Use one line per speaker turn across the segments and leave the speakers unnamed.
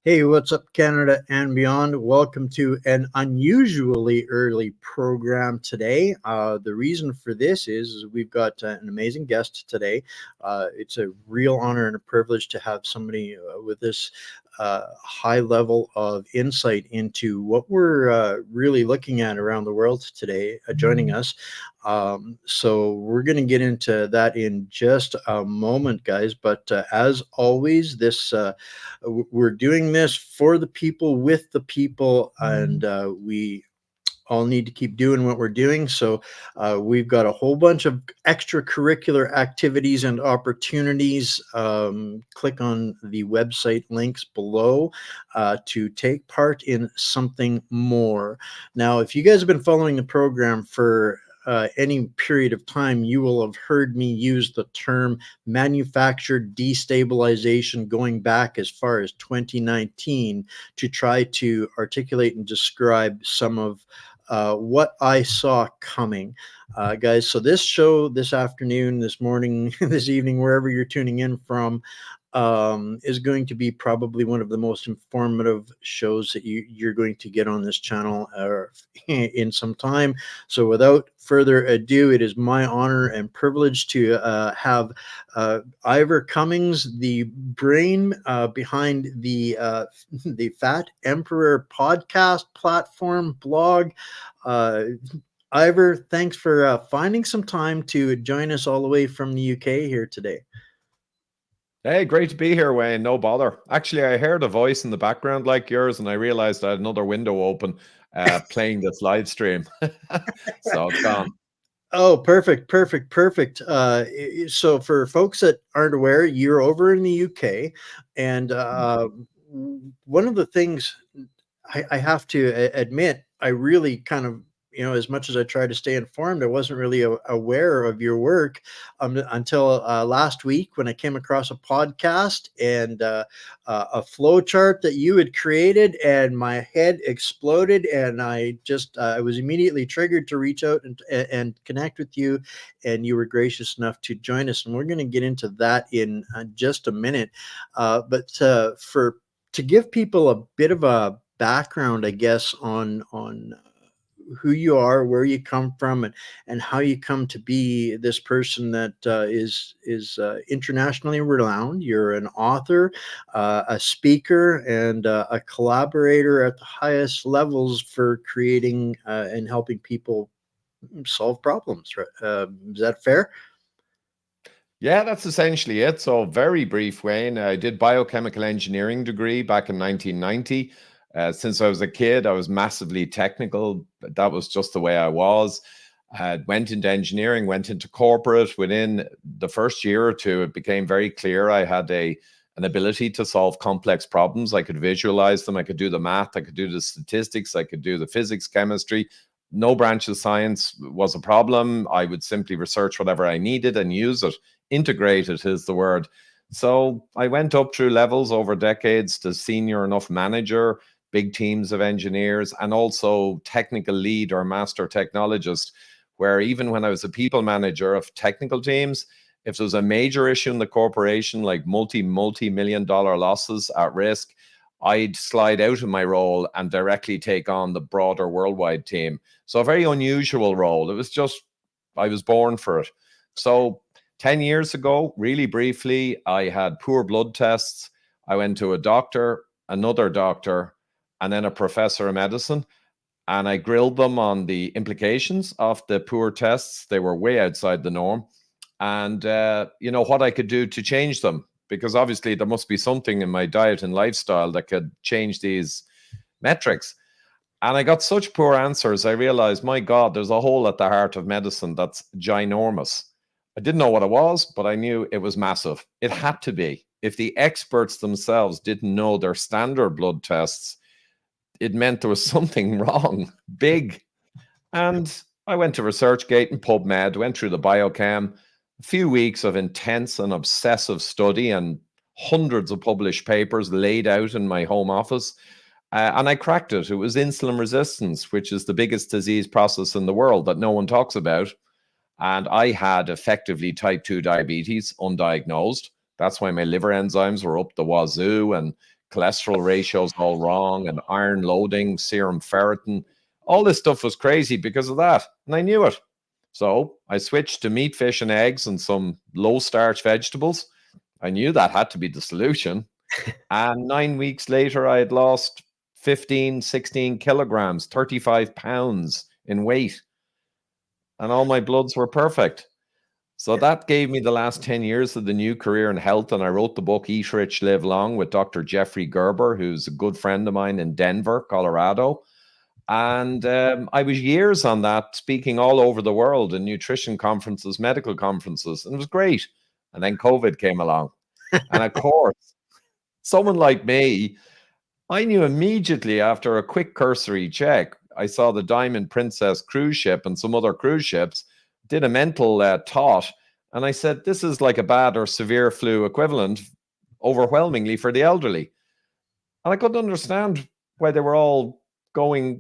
Hey, what's up, Canada and beyond? Welcome to an unusually early program today. The reason for this is we've got an amazing guest today. It's a real honor and a privilege to have somebody with this high level of insight into what we're really looking at around the world today, joining us. So we're going to get into that in just a moment, guys. But as always, we're doing this for the people, with the people, and we all need to keep doing what we're doing. So we've got a whole bunch of extracurricular activities and opportunities. Click on the website links below to take part in something more. Now, if you guys have been following the program for any period of time, you will have heard me use the term manufactured destabilization going back as far as 2019 to try to articulate and describe some of what I saw coming. Guys, so this show this afternoon, this morning, this evening, wherever you're tuning in from, is going to be probably one of the most informative shows that you're going to get on this channel in some time. So without further ado, it is my honor and privilege to have Ivor Cummins, the brain behind the Fat Emperor podcast platform blog. Ivor, thanks for finding some time to join us all the way from the UK here today.
Hey, great to be here, Wayne. No bother. Actually, I heard a voice in the background like yours, and I realized I had another window open playing this live stream. So it's gone.
Oh, perfect. So for folks that aren't aware, you're over in the UK, and one of the things I have to admit, I really kind of, as much as I try to stay informed, I wasn't really aware of your work until last week when I came across a podcast and a flow chart that you had created, and my head exploded, and I was immediately triggered to reach out and connect with you, and you were gracious enough to join us, and we're going to get into that in just a minute. But to give people a bit of a background, I guess, on who you are, where you come from, and how you come to be this person that is internationally renowned. You're an author, a speaker, and a collaborator at the highest levels for creating and helping people solve problems. Is that fair?
Yeah, that's essentially it. So very brief, Wayne. I did biochemical engineering degree back in 1990. Since I was a kid, I was massively technical. That was just the way I was. Went into engineering, went into corporate. Within the first year or two, it became very clear I had an ability to solve complex problems. I could visualize them. I could do the math. I could do the statistics. I could do the physics, chemistry. No branch of science was a problem. I would simply research whatever I needed and use it. Integrated is the word. So I went up through levels over decades to senior enough manager, big teams of engineers, and also technical lead or master technologist, where even when I was a people manager of technical teams, if there was a major issue in the corporation, like multi-million dollar losses at risk, I'd slide out of my role and directly take on the broader worldwide team. So a very unusual role. It was just, I was born for it. So 10 years ago, really briefly, I had poor blood tests. I went to a doctor, another doctor, and then a professor of medicine. And I grilled them on the implications of the poor tests. They were way outside the norm. And, what I could do to change them. Because obviously there must be something in my diet and lifestyle that could change these metrics. And I got such poor answers, I realized, my God, there's a hole at the heart of medicine that's ginormous. I didn't know what it was, but I knew it was massive. It had to be. If the experts themselves didn't know their standard blood tests, it meant there was something wrong, big. And I went to ResearchGate and PubMed, went through the biochem, a few weeks of intense and obsessive study and hundreds of published papers laid out in my home office. And I cracked it. It was insulin resistance, which is the biggest disease process in the world that no one talks about. And I had effectively type 2 diabetes, undiagnosed. That's why my liver enzymes were up the wazoo and cholesterol ratios all wrong, and iron loading, serum ferritin. All this stuff was crazy because of that, and I knew it. So I switched to meat, fish, and eggs and some low-starch vegetables. I knew that had to be the solution. And 9 weeks later, I had lost 15, 16 kilograms, 35 pounds in weight. And all my bloods were perfect. So that gave me the last 10 years of the new career in health. And I wrote the book, Eat Rich, Live Long, with Dr. Jeffrey Gerber, who's a good friend of mine in Denver, Colorado. And I was years on that, speaking all over the world in nutrition conferences, medical conferences, and it was great. And then COVID came along. And of course, someone like me, I knew immediately after a quick cursory check, I saw the Diamond Princess cruise ship and some other cruise ships, did a mental thought, and I said, this is like a bad or severe flu equivalent, overwhelmingly for the elderly. And I couldn't understand why they were all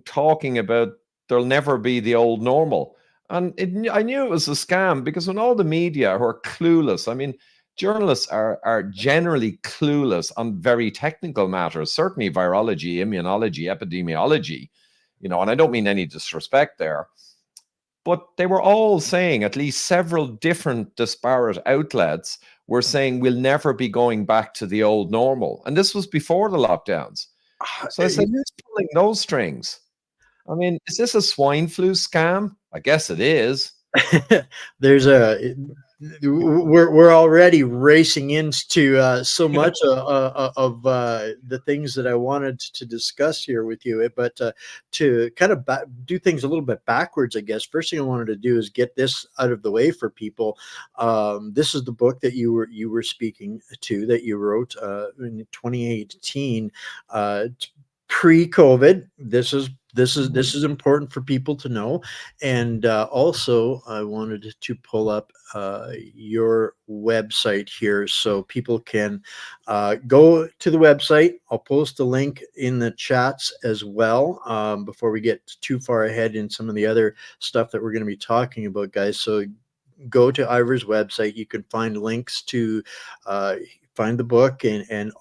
talking about there'll never be the old normal. And I knew it was a scam, because when all the media who are clueless, I mean, journalists are generally clueless on very technical matters, certainly virology, immunology, epidemiology, and I don't mean any disrespect there, but they were all saying, at least several different disparate outlets were saying, we'll never be going back to the old normal. And this was before the lockdowns. So I said, who's pulling those strings? I mean, is this a swine flu scam? I guess it is.
We're already racing into so much of the things that I wanted to discuss here with you, but to kind of do things a little bit backwards, I guess. First thing I wanted to do is get this out of the way for people. This is the book that you were speaking to, that you wrote in 2018, pre-COVID. This is important for people to know. And also I wanted to pull up your website here so people can go to the website. I'll post a link in the chats as well before we get too far ahead in some of the other stuff that we're going to be talking about, guys. So go to Ivor's website. You can find links to find the book and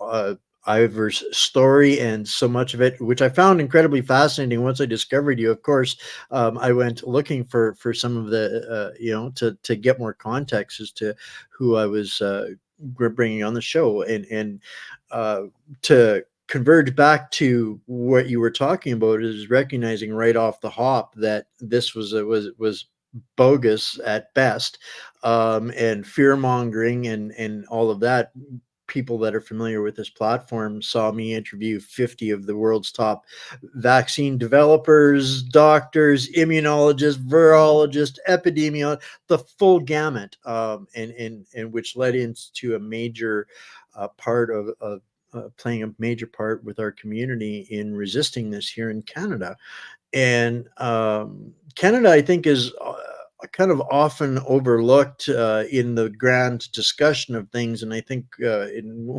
Ivor's story, and so much of it, which I found incredibly fascinating. Once I discovered you, of course, I went looking for some of the, to get more context as to who I was bringing on the show, and to converge back to what you were talking about is recognizing right off the hop that this was bogus at best, and fear mongering and all of that. People that are familiar with this platform saw me interview 50 of the world's top vaccine developers, doctors, immunologists, virologists, epidemiologists, the full gamut, and which led into a major part of playing a major part with our community in resisting this here in Canada. And Canada, I think, is kind of often overlooked in the grand discussion of things. And I think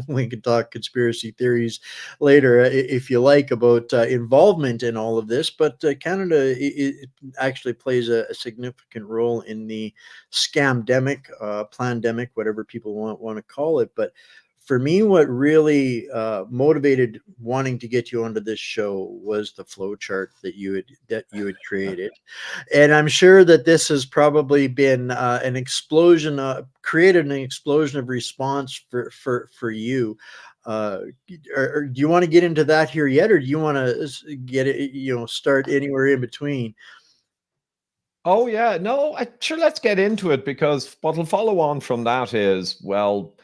we can talk conspiracy theories later, if you like, about involvement in all of this. But Canada it actually plays a significant role in the scamdemic, plandemic, whatever people want to call it. But for me, what really motivated wanting to get you onto this show was the flow chart that you had created, and I'm sure that this has probably been an explosion, created an explosion of response for you. Do you want to get into that here yet, or do you want to get it, start anywhere in between?
Oh yeah, no, sure. Let's get into it, because what will follow on from that is, well,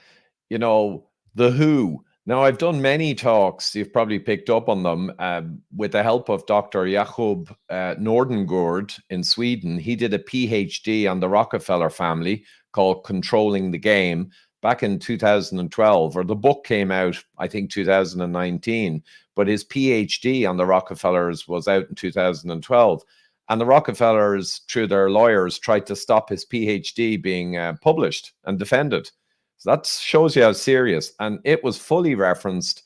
the WHO. Now, I've done many talks, you've probably picked up on them, with the help of Dr. Jakob Nordengård in Sweden. He did a PhD on the Rockefeller family called Controlling the Game back in 2012, or the book came out, I think, 2019, but his PhD on the Rockefellers was out in 2012. And the Rockefellers, through their lawyers, tried to stop his PhD being published and defended. So that shows you how serious. And it was fully referenced,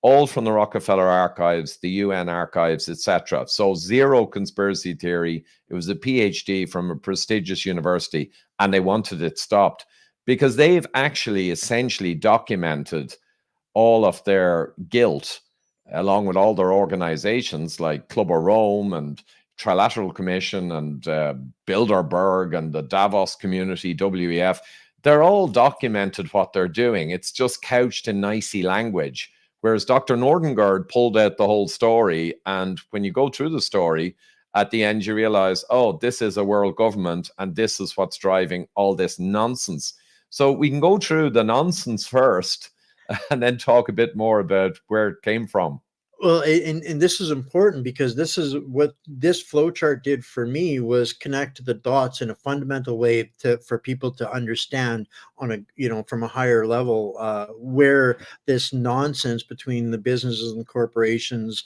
all from the Rockefeller archives, the UN archives, etc. So zero conspiracy theory. It was a PhD from a prestigious university, and they wanted it stopped because they've actually essentially documented all of their guilt, along with all their organizations like Club of Rome and Trilateral Commission and Bilderberg and the Davos Community, WEF, they're all documented what they're doing. It's just couched in nicey language. Whereas Dr. Nordengard pulled out the whole story. And when you go through the story, at the end, you realize, oh, this is a world government and this is what's driving all this nonsense. So we can go through the nonsense first and then talk a bit more about where it came from.
Well, and this is important because this is what this flowchart did for me, was connect the dots in a fundamental way for people to understand on a, you know, from a higher level, where this nonsense between the businesses and corporations,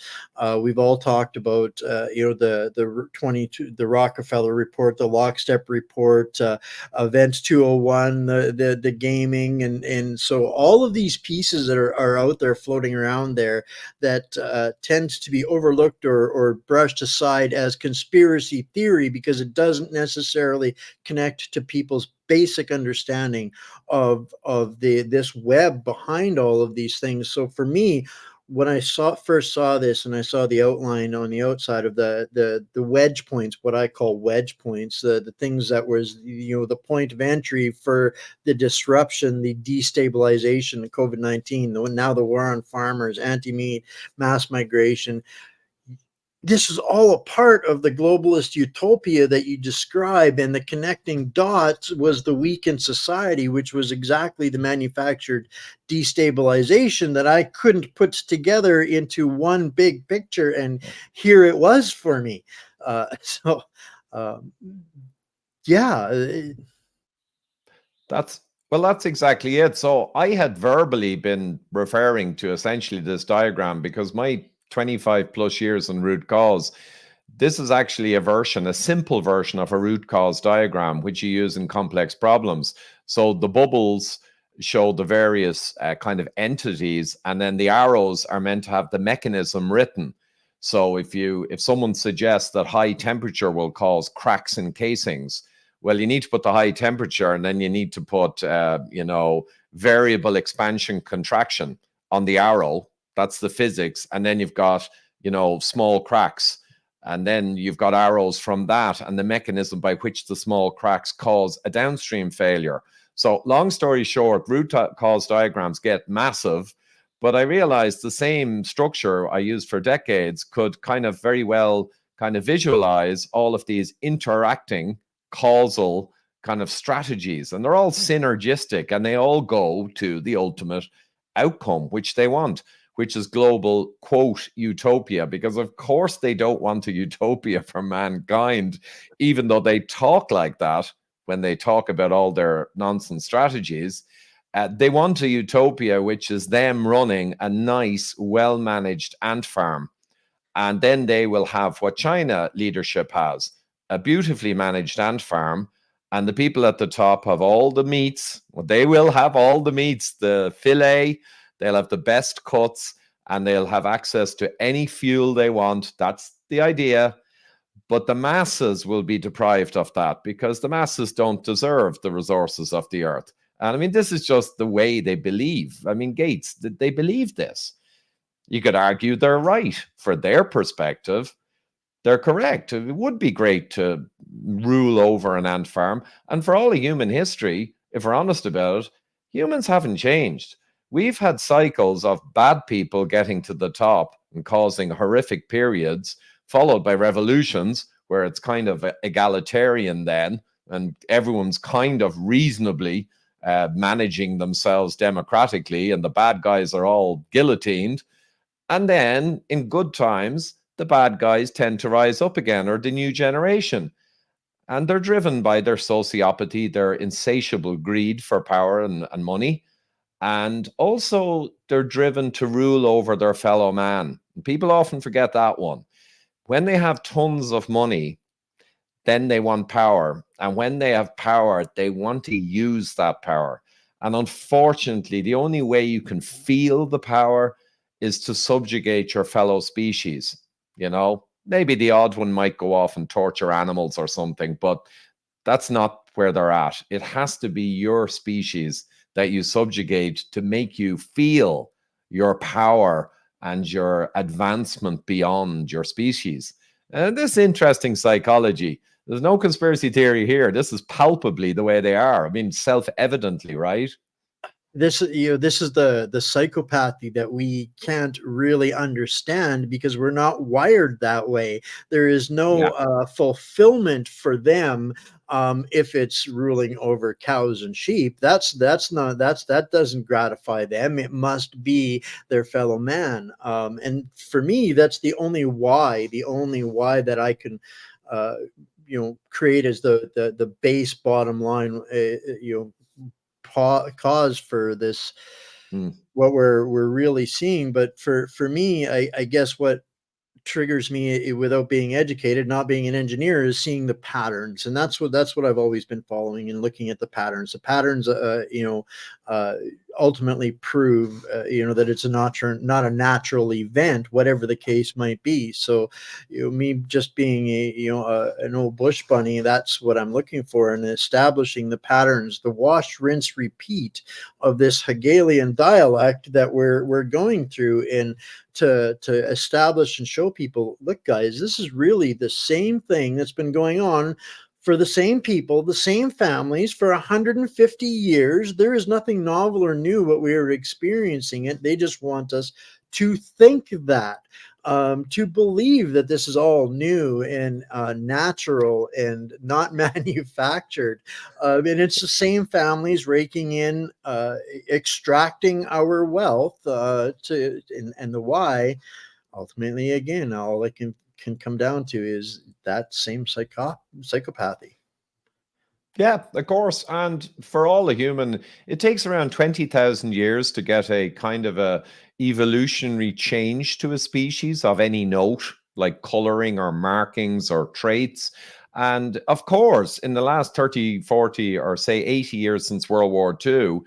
we've all talked about, you know, the Rockefeller report, the Lockstep report, Events 201, the gaming, and so all of these pieces that are out there floating around there that tends to be overlooked or brushed aside as conspiracy theory because it doesn't necessarily connect to people's basic understanding of this web behind all of these things. So for me, when I first saw this and I saw the outline on the outside of the wedge points, what I call wedge points, the things that was, you know, the point of entry for the disruption, the destabilization of COVID-19, now the war on farmers, anti-meat, mass migration. This is all a part of the globalist utopia that you describe, and the connecting dots was the weakened society, which was exactly the manufactured destabilization that I couldn't put together into one big picture, and here it was for me. Yeah.
That's exactly it. So I had verbally been referring to essentially this diagram because my 25 plus years in root cause, this is actually a simple version of a root cause diagram, which you use in complex problems. So the bubbles show the various kind of entities, and then the arrows are meant to have the mechanism written. So if someone suggests that high temperature will cause cracks in casings, well, you need to put the high temperature, and then you need to put, variable expansion contraction on the arrow. That's the physics. And then you've got, small cracks. And then you've got arrows from that and the mechanism by which the small cracks cause a downstream failure. So long story short, root cause diagrams get massive, but I realized the same structure I used for decades could kind of very well kind of visualize all of these interacting causal kind of strategies, and they're all synergistic and they all go to the ultimate outcome which they want, which is global, quote, utopia, because of course they don't want a utopia for mankind, even though they talk like that when they talk about all their nonsense strategies. They want a utopia which is them running a nice, well-managed ant farm, and then they will have what China leadership has, a beautifully managed ant farm, and the people at the top have all the meats. Well, they will have all the meats, the fillet, they'll have the best cuts, and they'll have access to any fuel they want. That's the idea. But the masses will be deprived of that because the masses don't deserve the resources of the earth. And I mean, this is just the way they believe. I mean, Gates, they believe this. You could argue they're right. For their perspective, they're correct. It would be great to rule over an ant farm. And for all of human history, if we're honest about it, humans haven't changed. We've had cycles of bad people getting to the top and causing horrific periods, followed by revolutions where it's kind of egalitarian then, and everyone's kind of reasonably managing themselves democratically, and the bad guys are all guillotined. And then in good times, the bad guys tend to rise up again, or the new generation. And they're driven by their sociopathy, their insatiable greed for power and money. And also they're driven to rule over their fellow man. People often forget that one. When they have tons of money, then they want power. And when they have power, they want to use that power. And unfortunately, the only way you can feel the power is to subjugate your fellow species. Maybe the odd one might go off and torture animals or something, but that's not where they're at. It has to be your species that you subjugate to make you feel your power and your advancement beyond your species. And this is interesting psychology. There's no conspiracy theory here. This is palpably the way they are. I mean, self-evidently, right?
This, this is the psychopathy that we can't really understand because we're not wired that way. There is no fulfillment for them if it's ruling over cows and sheep. That doesn't gratify them. It must be their fellow man. And for me, that's the only why that I can create as the base bottom line cause for this, what we're really seeing. But for me, I guess what triggers me, without being educated, not being an engineer, is seeing the patterns. And that's what I've always been following and looking at the patterns. The patterns ultimately prove that it's not a natural event, whatever the case might be. So me just being an old bush bunny, that's what I'm looking for, and establishing the patterns, the wash, rinse, repeat of this Hegelian dialect that we're going through, and to establish and show people, look guys, this is really the same thing that's been going on for the same people, the same families for 150 years. There is nothing novel or new what we are experiencing it. They just want us to think that, to believe that this is all new and natural and not manufactured. And it's the same families raking in, extracting our wealth, and the why, ultimately, again, all it can come down to is that same psychopathy.
Yeah, of course. And for all a human, it takes around 20,000 years to get a kind of a evolutionary change to a species of any note, like coloring or markings or traits. And of course, in the last 30, 40, or say 80 years since World War II,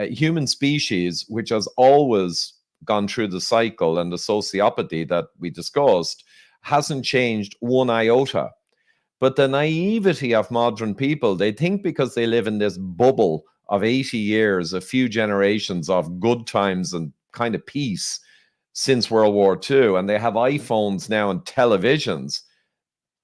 human species, which has always gone through the cycle and the sociopathy that we discussed, hasn't changed one iota. But the naivety of modern people, they think because they live in this bubble of 80 years, a few generations of good times and kind of peace since World War II, and they have iPhones now and televisions,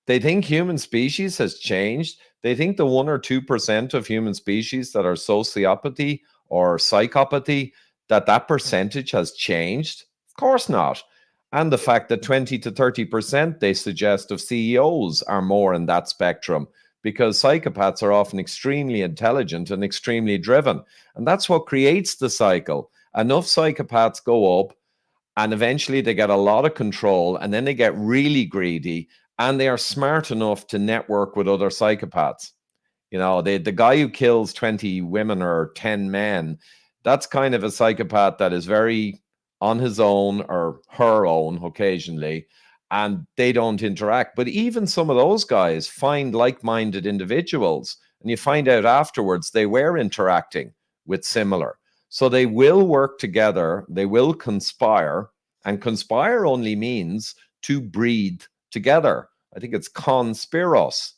they think human species has changed. They think the 1 or 2% of human species that are sociopathy or psychopathy, that percentage has changed. Of course not. And the fact that 20 to 30% they suggest of CEOs are more in that spectrum, because psychopaths are often extremely intelligent and extremely driven. And that's what creates the cycle. Enough psychopaths go up, and eventually they get a lot of control, and then they get really greedy, and they are smart enough to network with other psychopaths. You know, the guy who kills 20 women or 10 men, that's kind of a psychopath that is very on his own or her own occasionally, and they don't interact. But even some of those guys find like-minded individuals, and you find out afterwards they were interacting with similar. So they will work together, they will conspire, and conspire only means to breed together. I think it's conspiros.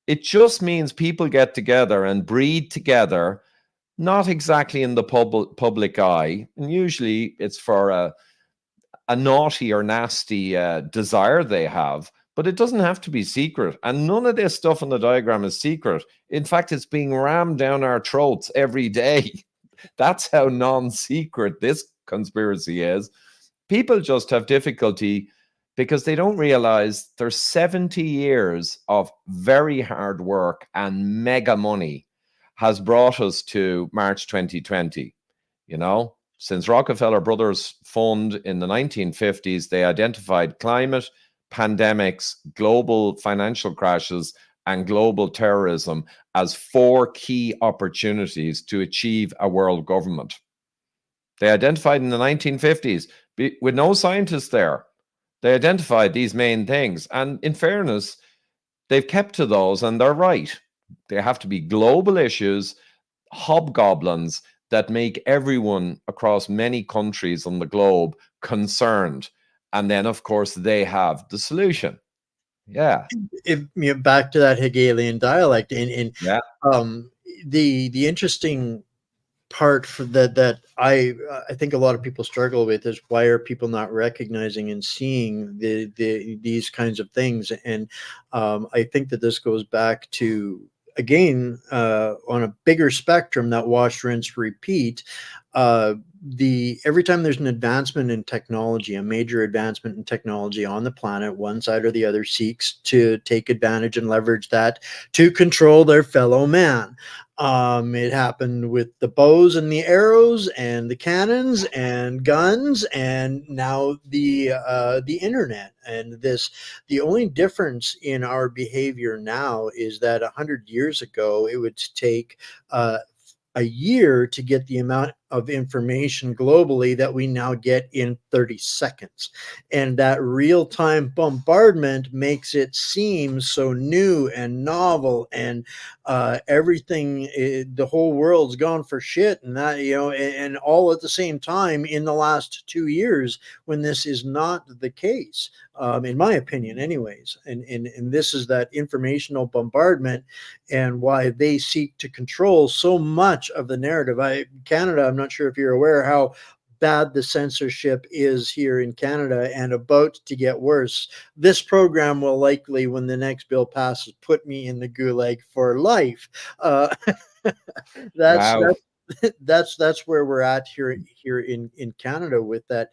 It just means people get together and breed together, not exactly in the public eye. And usually it's for a naughty or nasty desire they have, but it doesn't have to be secret. And none of this stuff in the diagram is secret. In fact, it's being rammed down our throats every day. That's how non-secret this conspiracy is. People just have difficulty because they don't realize there's 70 years of very hard work and mega money has brought us to March 2020. You know, since Rockefeller Brothers Fund in the 1950s, they identified climate, pandemics, global financial crashes, and global terrorism as 4 key opportunities to achieve a world government. They identified in the 1950s, with no scientists there. They identified these main things. And in fairness, they've kept to those, and they're right. They have to be global issues, hobgoblins that make everyone across many countries on the globe concerned. And then, of course, they have the solution. Yeah.
Back to that Hegelian dialect, and
Yeah.
the interesting part for that I think a lot of people struggle with is why are people not recognizing and seeing these kinds of things. And I think that this goes back to, again, on a bigger spectrum, that wash, rinse, repeat. Every time there's an advancement in technology, a major advancement in technology on the planet, one side or the other seeks to take advantage and leverage that to control their fellow man. It happened with the bows and the arrows and the cannons and guns, and now the internet. And the only difference in our behavior now is that 100 years ago, it would take a year to get the amount of information globally that we now get in 30 seconds. And that real-time bombardment makes it seem so new and novel, and everything, the whole world's gone for shit, and that, and all at the same time in the last 2 years, when this is not the case, in my opinion anyways. And this is that informational bombardment, and why they seek to control so much of the narrative. Canada, I'm not sure if you're aware how bad the censorship is here in Canada, and about to get worse. This program will likely, when the next bill passes, put me in the gulag for life. That's
Wow.
that's where we're at here in Canada, with that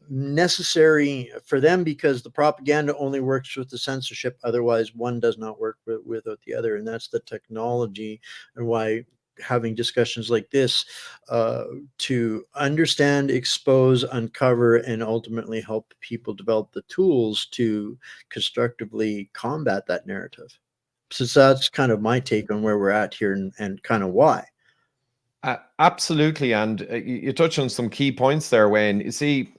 necessary for them, because the propaganda only works with the censorship. Otherwise, one does not work without the other, and that's the technology. And why having discussions like this, to understand, expose, uncover, and ultimately help people develop the tools to constructively combat that narrative. So that's kind of my take on where we're at here, and kind of why.
Absolutely. And you touch on some key points there, Wayne. You see,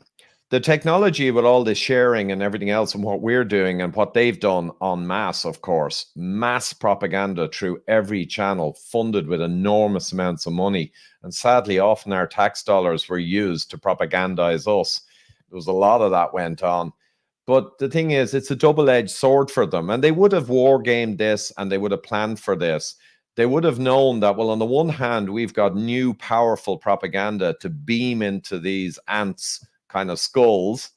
the technology with all this sharing and everything else, and what we're doing and what they've done en masse, of course, mass propaganda through every channel, funded with enormous amounts of money. And sadly, often our tax dollars were used to propagandize us. There was a lot of that went on. But the thing is, it's a double-edged sword for them. And they would have war gamed this, and they would have planned for this. They would have known that, well, on the one hand, we've got new powerful propaganda to beam into these ants' kind of skulls.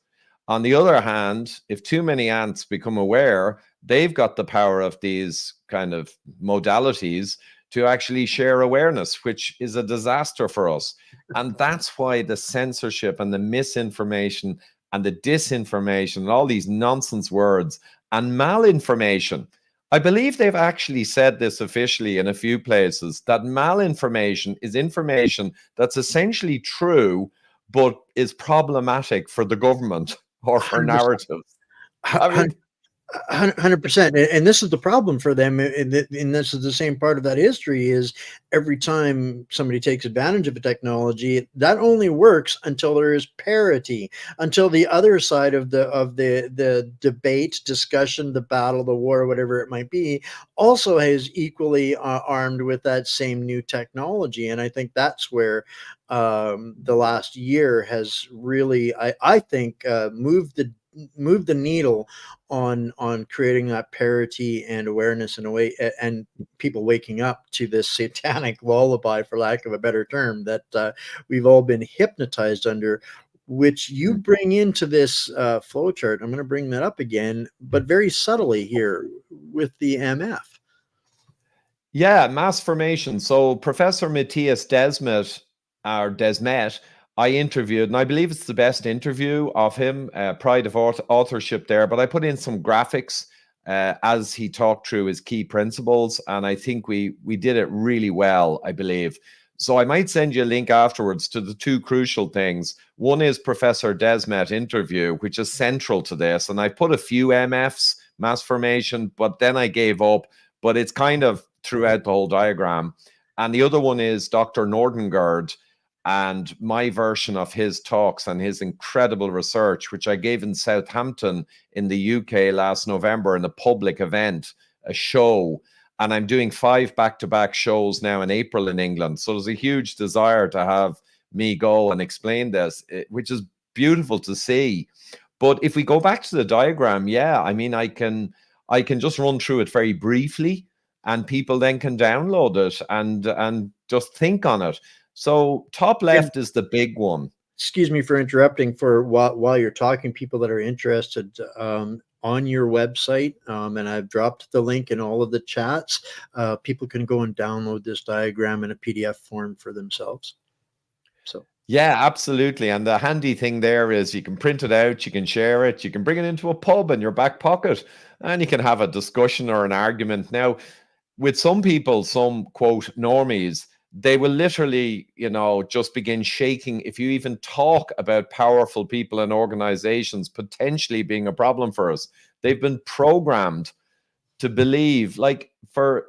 On the other hand, if too many ants become aware, they've got the power of these kind of modalities to actually share awareness, which is a disaster for us. And that's why the censorship and the misinformation and the disinformation and all these nonsense words and malinformation. I believe they've actually said this officially in a few places, that malinformation is information that's essentially true, but is problematic for the government or for
100%.
narratives. I mean,
100%. And this is the problem for them. And this is the same part of that history, is every time somebody takes advantage of a technology, that only works until there is parity, until the other side of the debate, discussion, the battle, the war, whatever it might be, also is equally armed with that same new technology. And I think that's where the last year has really, I think, moved the needle on creating that parity and awareness in a way, and people waking up to this satanic lullaby, for lack of a better term, that we've all been hypnotized under, which you bring into this flow chart. I'm going to bring that up again, but very subtly here with the MF.
yeah, mass formation. So Professor Matias Desmet, or Desmet, I interviewed, and I believe it's the best interview of him, pride of authorship there, but I put in some graphics as he talked through his key principles, and I think we did it really well, I believe. So I might send you a link afterwards to the two crucial things. One is Professor Desmet interview, which is central to this, and I put a few MFs, mass formation, but then I gave up, but it's kind of throughout the whole diagram. And the other one is Dr. Nordengard, and my version of his talks and his incredible research, which I gave in Southampton in the UK last November in a public event, a show. And I'm doing 5 back-to-back shows now in April in England. So there's a huge desire to have me go and explain this, which is beautiful to see. But if we go back to the diagram, yeah, I mean, I can just run through it very briefly, and people then can download it and just think on it. So top left is the big one.
Excuse me for interrupting. For while you're talking, people that are interested, on your website, and I've dropped the link in all of the chats, people can go and download this diagram in a PDF form for themselves. So
yeah, absolutely. And the handy thing there is you can print it out, you can share it, you can bring it into a pub in your back pocket, and you can have a discussion or an argument. Now, with some people, some quote normies, they will literally, just begin shaking if you even talk about powerful people and organizations potentially being a problem for us. They've been programmed to believe, like, for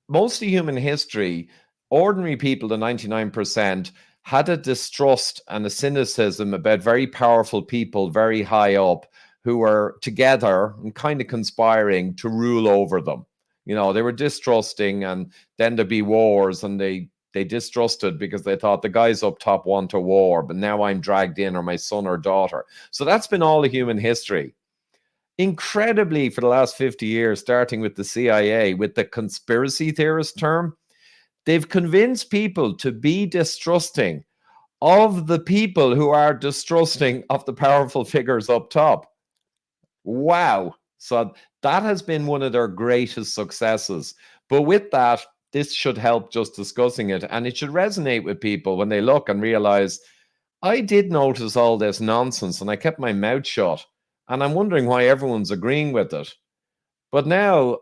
most of human history, ordinary people, the 99%, had a distrust and a cynicism about very powerful people very high up who were together and kind of conspiring to rule over them. They were distrusting, and then there'd be wars, and they distrusted because they thought the guys up top want a war, but now I'm dragged in, or my son or daughter. So that's been all of human history. Incredibly, for the last 50 years, starting with the CIA, with the conspiracy theorist term, they've convinced people to be distrusting of the people who are distrusting of the powerful figures up top. Wow. So that has been one of their greatest successes. But with that, this should help just discussing it, and it should resonate with people when they look and realize, I did notice all this nonsense and I kept my mouth shut, and I'm wondering why everyone's agreeing with it. But now,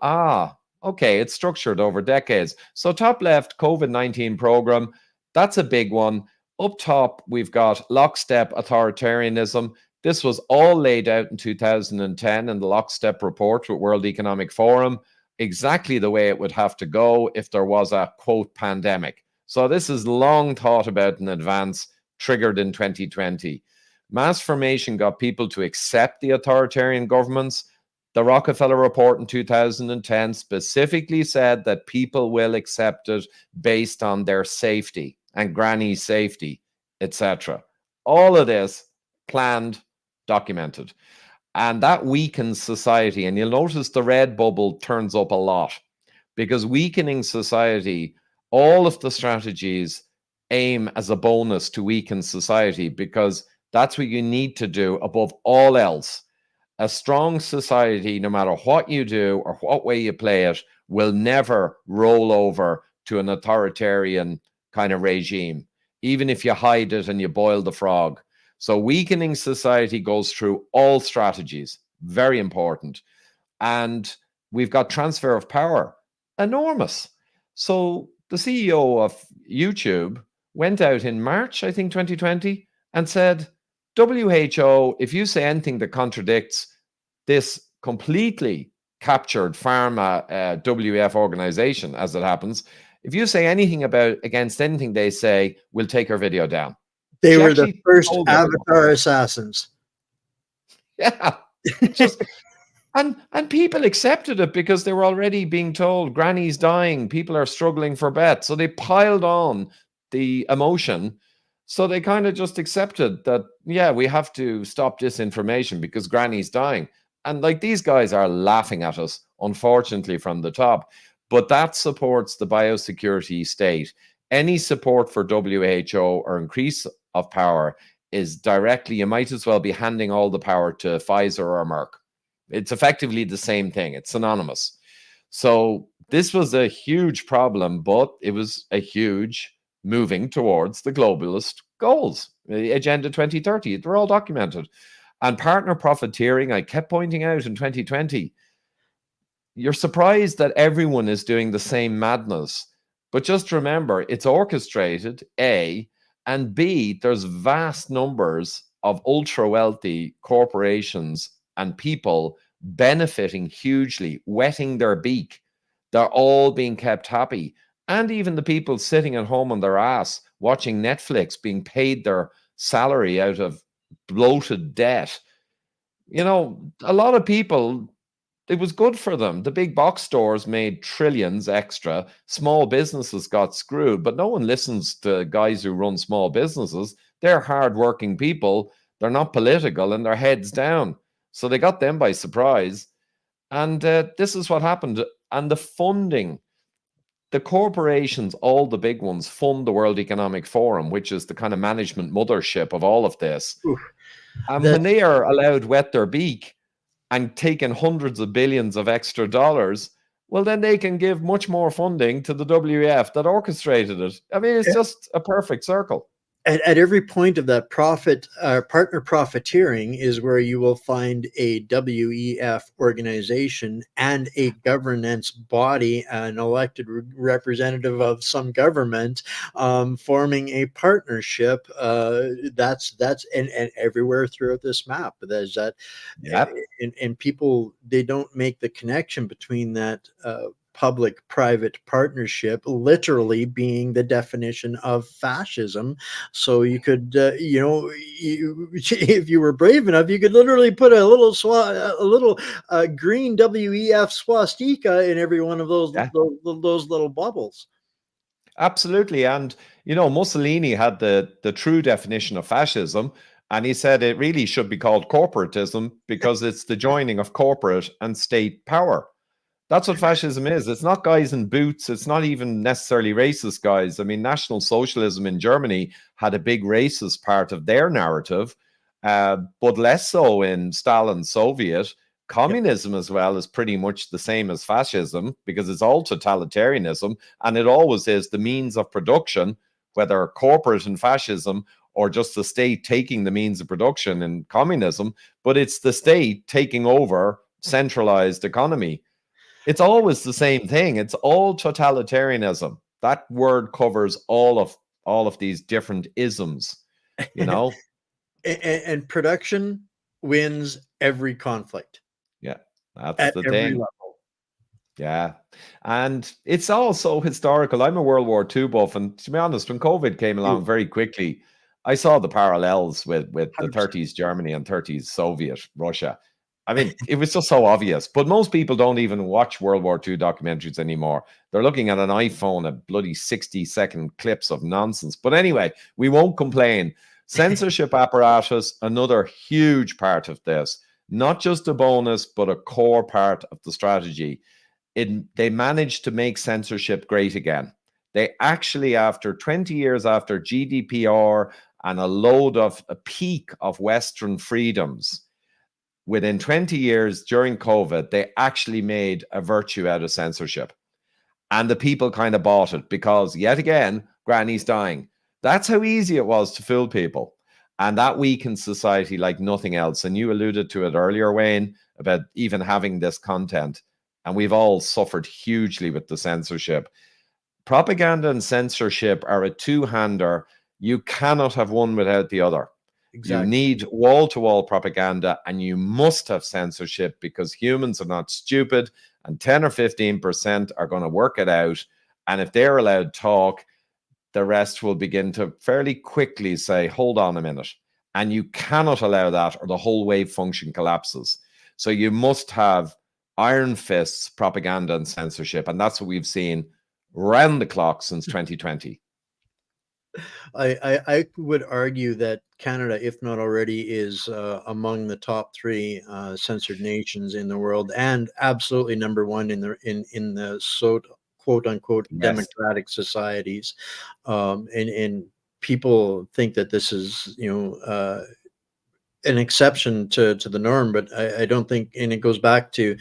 okay, it's structured over decades. So top left, COVID-19 program, that's a big one. Up top, we've got lockstep authoritarianism. This was all laid out in 2010 in the lockstep report with World Economic Forum, exactly the way it would have to go if there was a, quote, pandemic. So this is long thought about in advance, triggered in 2020. Mass formation got people to accept the authoritarian governments. The Rockefeller report in 2010 specifically said that people will accept it based on their safety and granny's safety, etc. All of this planned, documented. And that weakens society. And you'll notice the red bubble turns up a lot, because weakening society, all of the strategies aim as a bonus to weaken society, because that's what you need to do above all else. A strong society, no matter what you do or what way you play it, will never roll over to an authoritarian kind of regime, even if you hide it and you boil the frog. So weakening society goes through all strategies, very important. And we've got transfer of power, enormous. So the CEO of YouTube went out in March, I think 2020, and said, WHO, if you say anything that contradicts this completely captured pharma WF organization, as it happens, if you say anything against anything they say, we'll take our video down.
They were the first avatar assassins.
Yeah. And people accepted it because they were already being told granny's dying, people are struggling for bets. So they piled on the emotion. So they kind of just accepted that, yeah, we have to stop disinformation because granny's dying. And like, these guys are laughing at us, unfortunately, from the top. But that supports the biosecurity state. Any support for WHO or increase of power is directly, you might as well be handing all the power to Pfizer or Merck. It's effectively the same thing. It's synonymous. So this was a huge problem, but it was a huge moving towards the globalist goals, the Agenda 2030. They're all documented. And partner profiteering, I kept pointing out in 2020, you're surprised that everyone is doing the same madness. But just remember, it's orchestrated, A, and B, there's vast numbers of ultra-wealthy corporations and people benefiting hugely, wetting their beak. They're all being kept happy. And even the people sitting at home on their ass watching Netflix being paid their salary out of bloated debt. A lot of people, it was good for them. The big box stores made trillions extra. Small businesses got screwed, but no one listens to guys who run small businesses. They're hardworking people. They're not political, and their heads down. So they got them by surprise. And this is what happened. And the funding, the corporations, all the big ones, fund the World Economic Forum, which is the kind of management mothership of all of this.
Oof.
And when
That's
they are allowed wet their beak and taking hundreds of billions of extra dollars, well, then they can give much more funding to the WEF that orchestrated it. I mean, it's just a perfect circle.
at every point of that partner profiteering is where you will find a WEF organization and a governance body, an elected representative of some government, forming a partnership. That's and everywhere throughout this map. There's that,
Yeah.
and people, they don't make the connection between that. Public-private partnership literally being the definition of fascism. So you could, if you were brave enough, you could literally put a little green WEF swastika in every one of
Yeah.
those little bubbles.
Absolutely. And, Mussolini had the true definition of fascism. And he said it really should be called corporatism because it's the joining of corporate and state power. That's what fascism is. It's not guys in boots. It's not even necessarily racist guys. I mean, National Socialism in Germany had a big racist part of their narrative, but less so in Stalin's Soviet. Communism as well is pretty much the same as fascism because it's all totalitarianism, and it always is the means of production, whether corporate in fascism or just the state taking the means of production in communism, but it's the state taking over centralized economy. It's always the same thing. It's all totalitarianism. That word covers all of these different isms,
And production wins every conflict
Yeah, that's
at
the
every
thing.
level.
Yeah. And it's also historical. I'm a World War II buff, and to be honest, when COVID came along very quickly, I saw the parallels with the
100%.
30s Germany and 30s Soviet Russia. I mean, it was just so obvious. But most people don't even watch World War II documentaries anymore. They're looking at an iPhone at bloody 60-second clips of nonsense. But anyway, we won't complain. Censorship apparatus, another huge part of this. Not just a bonus, but a core part of the strategy. They managed to make censorship great again. They actually, after 20 years after GDPR and a peak of Western freedoms, within 20 years during COVID, they actually made a virtue out of censorship. And the people kind of bought it because, yet again, Granny's dying. That's how easy it was to fool people. And that weakens society like nothing else. And you alluded to it earlier, Wayne, about even having this content. And we've all suffered hugely with the censorship. Propaganda and censorship are a two-hander. You cannot have one without the other. You
Exactly.
need wall-to-wall propaganda, and you must have censorship because humans are not stupid, and 10 or 15% are going to work it out. And if they're allowed talk, the rest will begin to fairly quickly say, hold on a minute. And you cannot allow that or the whole wave function collapses. So you must have iron fists, propaganda and censorship. And that's what we've seen round the clock since 2020.
I would argue that Canada, if not already, is among the top three censored nations in the world, and absolutely number one in the quote unquote
Yes.
democratic societies. And people think that this is an exception to the norm, but I don't think, and it goes back to,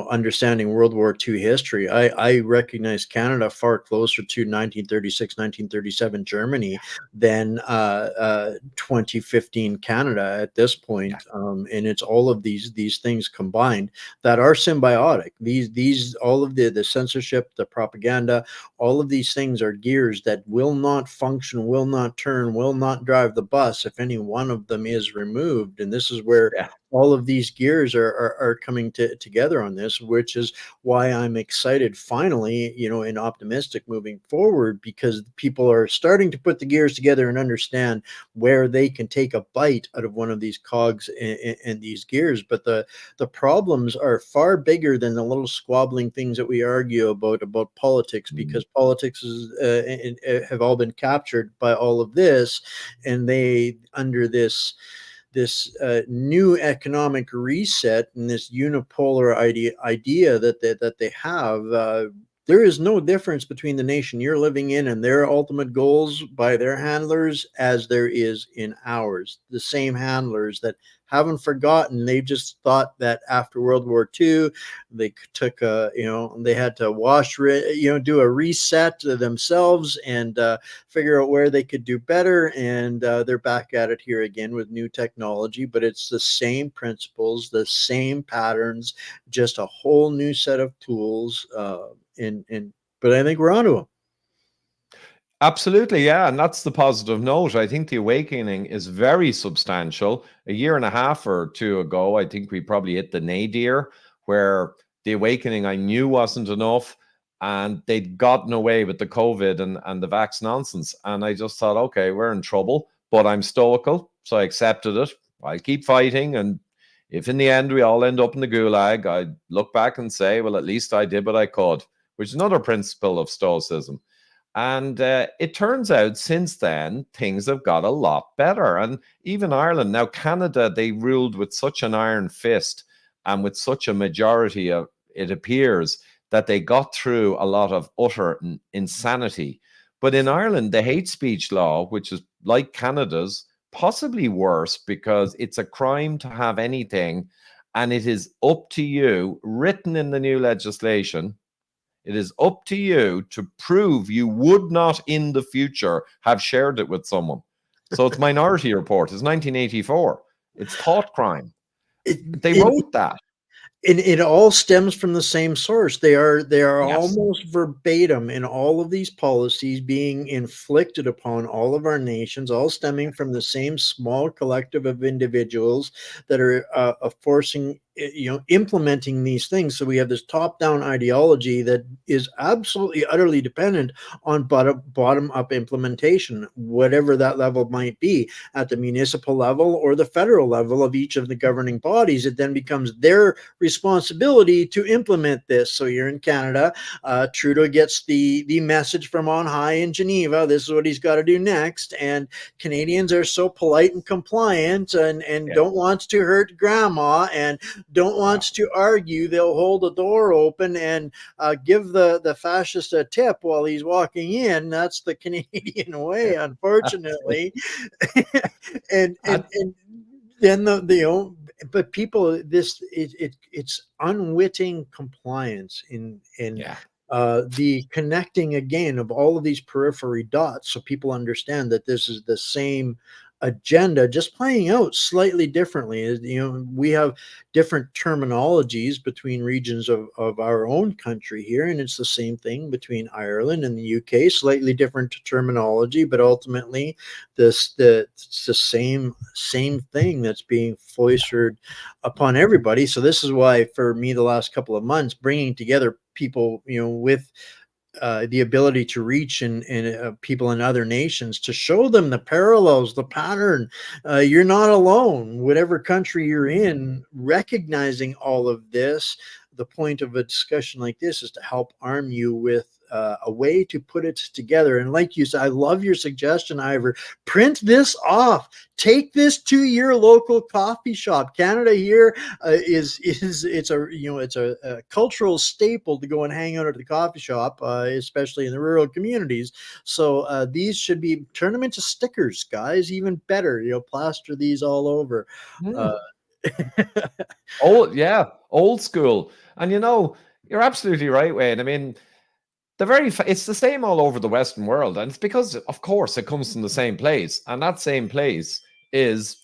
understanding World War II history. I recognize Canada far closer to 1936, 1937 Germany than 2015 Canada at this point. And it's all of these things combined that are symbiotic. These all of the censorship, the propaganda, all of these things are gears that will not function, will not turn, will not drive the bus if any one of them is removed. And this is where
Yeah.
all of these gears are coming together on this, which is why I'm excited finally, and optimistic moving forward, because people are starting to put the gears together and understand where they can take a bite out of one of these cogs and these gears. But the problems are far bigger than the little squabbling things that we argue about politics, because politics have all been captured by all of this, and they, under this new economic reset and this unipolar idea that they have, There is no difference between the nation you're living in and their ultimate goals by their handlers as there is in ours. The same handlers that haven't forgotten. They just thought that after World War II, they took they had to do a reset to themselves and figure out where they could do better. And they're back at it here again with new technology, but it's the same principles, the same patterns, just a whole new set of tools. But I think we're onto them.
Absolutely, yeah. And that's the positive note. I think the awakening is very substantial. A year and a half or two ago, I think we probably hit the nadir where the awakening I knew wasn't enough. And they'd gotten away with the COVID and the vax nonsense. And I just thought, okay, we're in trouble, but I'm stoical. So I accepted it. I'll keep fighting. And if in the end we all end up in the gulag, I look back and say, well, at least I did what I could, which is another principle of stoicism. And it turns out since then, things have got a lot better. And even Ireland, now Canada, they ruled with such an iron fist and with such a majority of, it appears, that they got through a lot of utter insanity. But in Ireland, the hate speech law, which is like Canada's, possibly worse because it's a crime to have anything. And it is up to you, written in the new legislation, it is up to you to prove you would not in the future have shared it with someone. So it's Minority Report. It's 1984. It's thought crime. They wrote that.
It all stems from the same source. They are
Yes.
almost verbatim in all of these policies being inflicted upon all of our nations, all stemming from the same small collective of individuals that are forcing, implementing these things. So we have this top-down ideology that is absolutely, utterly dependent on bottom-up implementation, whatever that level might be, at the municipal level or the federal level of each of the governing bodies. It then becomes their responsibility to implement this. So here in Canada, Trudeau gets the message from on high in Geneva. This is what he's got to do next. And Canadians are so polite and compliant and don't want to hurt grandma and don't want to argue. They'll hold the door open and give the fascist a tip while he's walking in. That's the Canadian way, unfortunately. and then but people, it's unwitting compliance in the connecting again of all of these periphery dots, so people understand that this is the same agenda, just playing out slightly differently. We have different terminologies between regions of our own country here, and it's the same thing between Ireland and the UK, slightly different terminology, but ultimately it's the same thing that's being foisted upon everybody. So this is why, for me, the last couple of months, bringing together people, with the ability to reach and people in other nations, to show them the parallels, the pattern. You're not alone, whatever country you're in, recognizing all of this. The point of a discussion like this is to help arm you with a way to put it together. And like you said, I love your suggestion, Ivor. Print this off. Take this to your local coffee shop. Canada here it's a cultural staple to go and hang out at the coffee shop, especially in the rural communities. So these should be, turn them into stickers, guys. Even better, plaster these all over.
Old school. And you're absolutely right, Wayne. I mean, it's the same all over the Western world, and it's because, of course, it comes from the same place, and that same place it's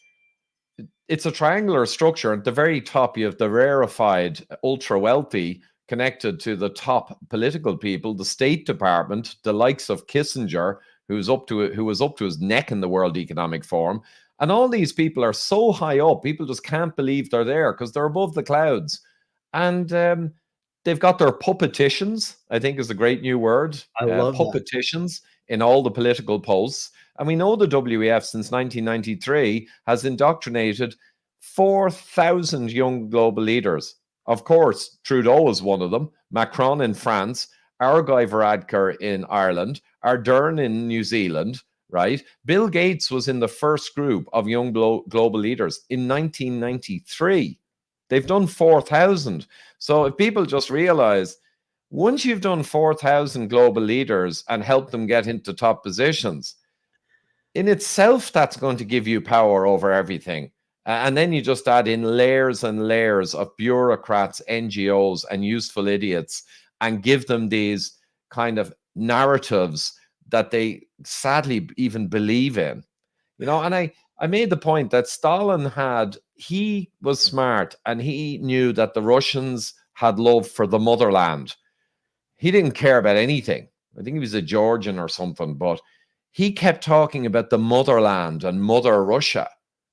a triangular structure. At the very top, you have the rarefied, ultra wealthy, connected to the top political people, the State Department, the likes of Kissinger, who was up to his neck in the World Economic Forum, and all these people are so high up, people just can't believe they're there because they're above the clouds, and they've got their puppeticians, I think is a great new word.
I love
puppeticians in all the political posts. And we know the WEF since 1993 has indoctrinated 4,000 young global leaders. Of course, Trudeau is one of them, Macron in France, our Guy Varadkar in Ireland, Ardern in New Zealand, right? Bill Gates was in the first group of young global leaders in 1993. They've done 4,000. So if people just realize Once you've done 4,000 global leaders and helped them get into top positions, in itself, that's going to give you power over everything. And then you just add in layers and layers of bureaucrats, NGOs, and useful idiots, and give them these kind of narratives that they sadly even believe in. You know, and I made the point that Stalin he was smart, and he knew that the Russians had love for the motherland. He didn't care about anything. I think he was a Georgian or something, but he kept talking about the motherland and Mother Russia,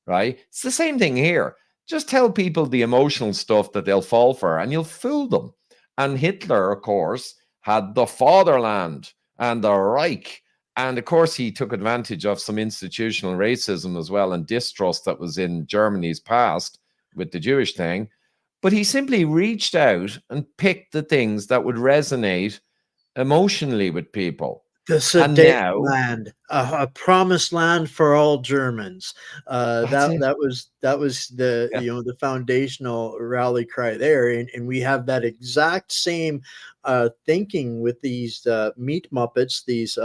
right? It's the same thing here. Just tell people the emotional stuff that they'll fall for, and you'll fool them. And Hitler, of course, had the fatherland and the Reich. And of course, he took advantage of some institutional racism as well and distrust that was in Germany's past with the Jewish thing. But he simply reached out and picked the things that would resonate emotionally with people.
The
And
Sudeten
now
land, a promised land for all Germans.
that's it.
That was the
Yeah.
the foundational rally cry there, and we have that exact same thinking with these meat muppets, these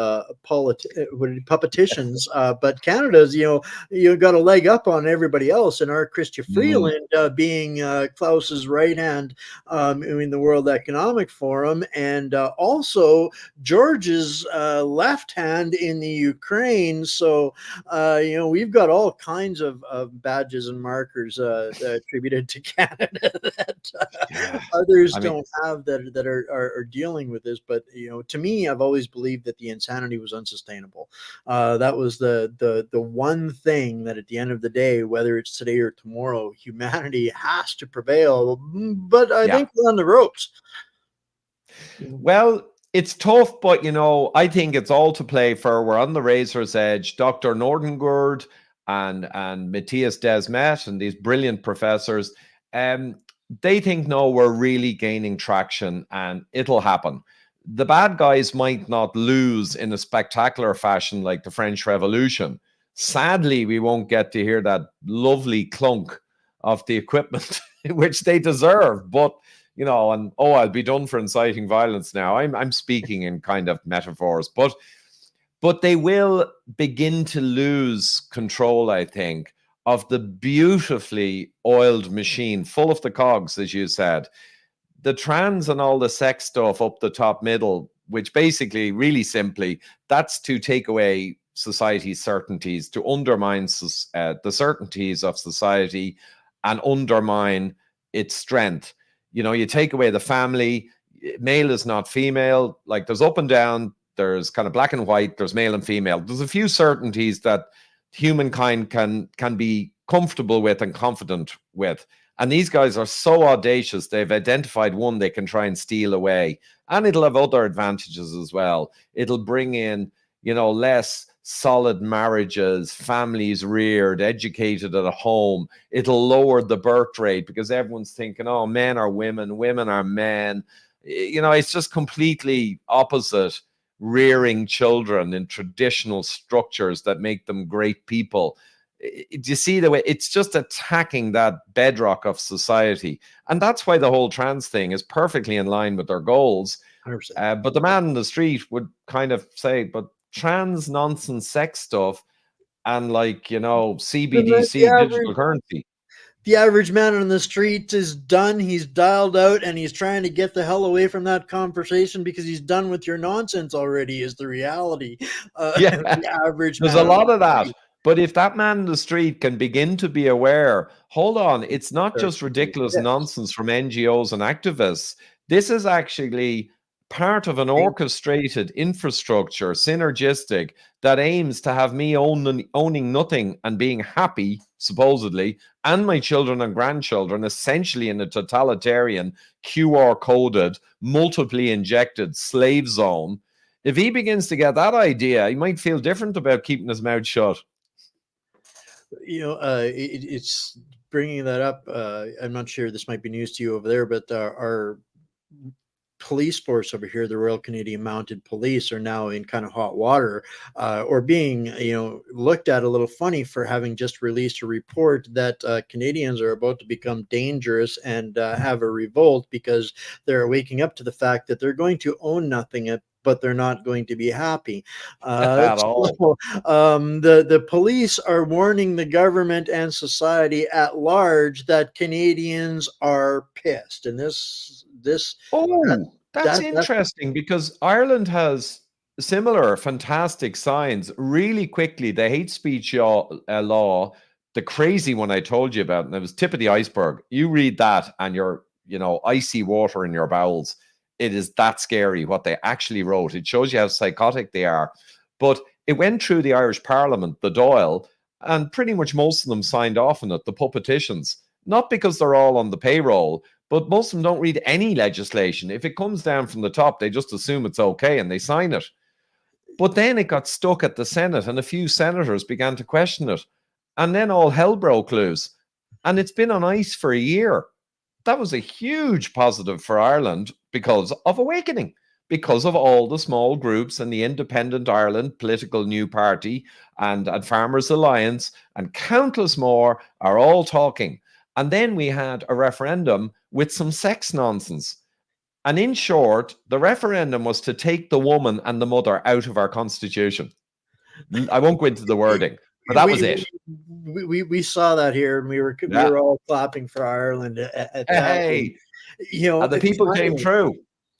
puppeticians. But Canada's got a leg up on everybody else, and our Chrystia Freeland being Klaus's right hand in the World Economic Forum, and also George's left hand in the Ukraine. So, we've got all kinds of badges and markers attributed to Canada that others don't have that are dealing with this. But, to me, I've always believed that the insanity was unsustainable. That was the one thing that at the end of the day, whether it's today or tomorrow, humanity has to prevail. But I think we're on the ropes.
Well, it's tough, but I think it's all to play for. We're on the razor's edge. Dr. Nordengord and Matias Desmet and these brilliant professors, they think, no, we're really gaining traction and it'll happen. The bad guys might not lose in a spectacular fashion like the French Revolution. Sadly, we won't get to hear that lovely clunk of the equipment, which they deserve. But and I'll be done for inciting violence now. I'm speaking in kind of metaphors, but they will begin to lose control, I think, of the beautifully oiled machine, full of the cogs, as you said. The trans and all the sex stuff up the top middle, which basically, really simply, that's to take away society's certainties, to undermine the certainties of society and undermine its strength. You take away the family, male is not female, like there's up and down, there's kind of black and white, there's male and female. There's a few certainties that humankind can be comfortable with and confident with. And these guys are so audacious, they've identified one they can try and steal away. And it'll have other advantages as well. It'll bring in, less solid marriages, families reared, educated at home. It'll lower the birth rate because everyone's thinking, oh, men are women, women are men. It's just completely opposite rearing children in traditional structures that make them great people. Do you see the way it's just attacking that bedrock of society? And that's why the whole trans thing is perfectly in line with their goals. But the man in the street would kind of say, but trans nonsense sex stuff and CBDC, digital currency.
The average man on the street is done. He's dialed out and he's trying to get the hell away from that conversation because he's done with your nonsense already, is the reality. The average
There's
man
a lot of that. But if that man in the street can begin to be aware, hold on, it's not just ridiculous nonsense from NGOs and activists. This is actually part of an orchestrated infrastructure, synergistic, that aims to have me owning nothing and being happy, supposedly, and my children and grandchildren, essentially in a totalitarian, QR-coded, multiply injected slave zone. If he begins to get that idea, he might feel different about keeping his mouth shut.
It's bringing that up. I'm not sure this might be news to you over there, but our police force over here, the Royal Canadian Mounted Police, are now in kind of hot water, or being, looked at a little funny for having just released a report that Canadians are about to become dangerous and have a revolt because they're waking up to the fact that they're going to own nothing but they're not going to be happy.
At all.
The police are warning the government and society at large that Canadians are pissed, and this
Oh, that's
that
interesting because Ireland has similar fantastic signs. Really quickly, the hate speech law, the crazy one I told you about, and it was tip of the iceberg. You read that and you're, icy water in your bowels. It is that scary what they actually wrote. It shows you how psychotic they are. But it went through the Irish Parliament, the Dáil, and pretty much most of them signed off on it, the politicians. Not because they're all on the payroll, but most of them don't read any legislation. If it comes down from the top, they just assume it's okay and they sign it. But then it got stuck at the Senate and a few senators began to question it. And then all hell broke loose. And it's been on ice for a year. That was a huge positive for Ireland because of awakening, because of all the small groups and the Independent Ireland political new party and Farmers Alliance and countless more are all talking. And then we had a referendum with some sex nonsense. And in short, the referendum was to take the woman and the mother out of our constitution. I won't go into the wording, but that was it.
We saw that here, and we were all clapping for Ireland at that.
Hey, and the people came through.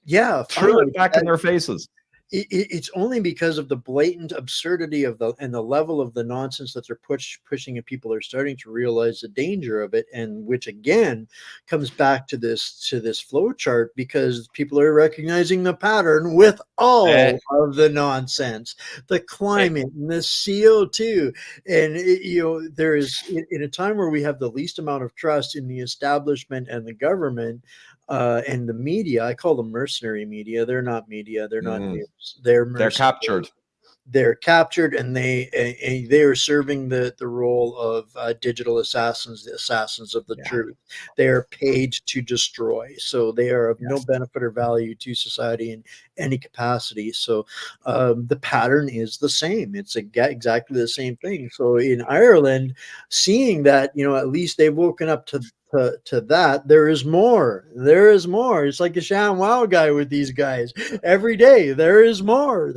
Yeah,
threw it back in their faces.
It's only because of the blatant absurdity of the level of the nonsense that they're pushing, and people are starting to realize the danger of it, and which again comes back to this flow chart, because people are recognizing the pattern with all of the nonsense, the climate and the CO2, and there is, in a time where we have the least amount of trust in the establishment and the government. And the media, I call them mercenary media. They're not media. They're not news. They're
captured.
They're captured, and they are serving the role of digital assassins, the assassins of the truth. They are paid to destroy, so they are of no benefit or value to society in any capacity. So the pattern is the same. It's exactly the same thing. So in Ireland, seeing that, at least they've woken up to that, there is more. It's like a sham wow guy with these guys every day. There is more.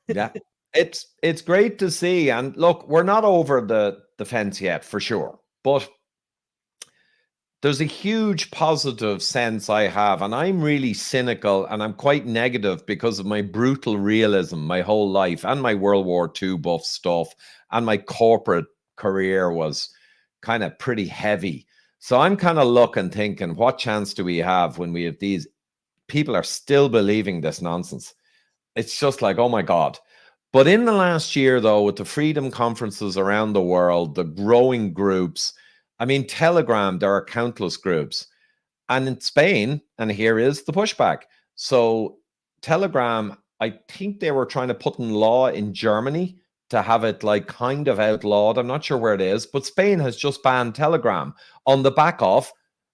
Yeah, it's great to see. And look, we're not over the fence yet, for sure, but there's a huge positive sense I have, and I'm really cynical and I'm quite negative because of my brutal realism my whole life, and my World War II buff stuff, and my corporate career was kind of pretty heavy. So I'm kind of looking, thinking, what chance do we have when we have these people are still believing this nonsense? It's just like, oh my God. But in the last year, though, with the freedom conferences around the world, the growing groups, I mean, Telegram, there are countless groups. And in Spain, and here is the pushback. So Telegram, I think they were trying to put in law in Germany to have it like kind of outlawed. I'm not sure where it is, but Spain has just banned Telegram on the back of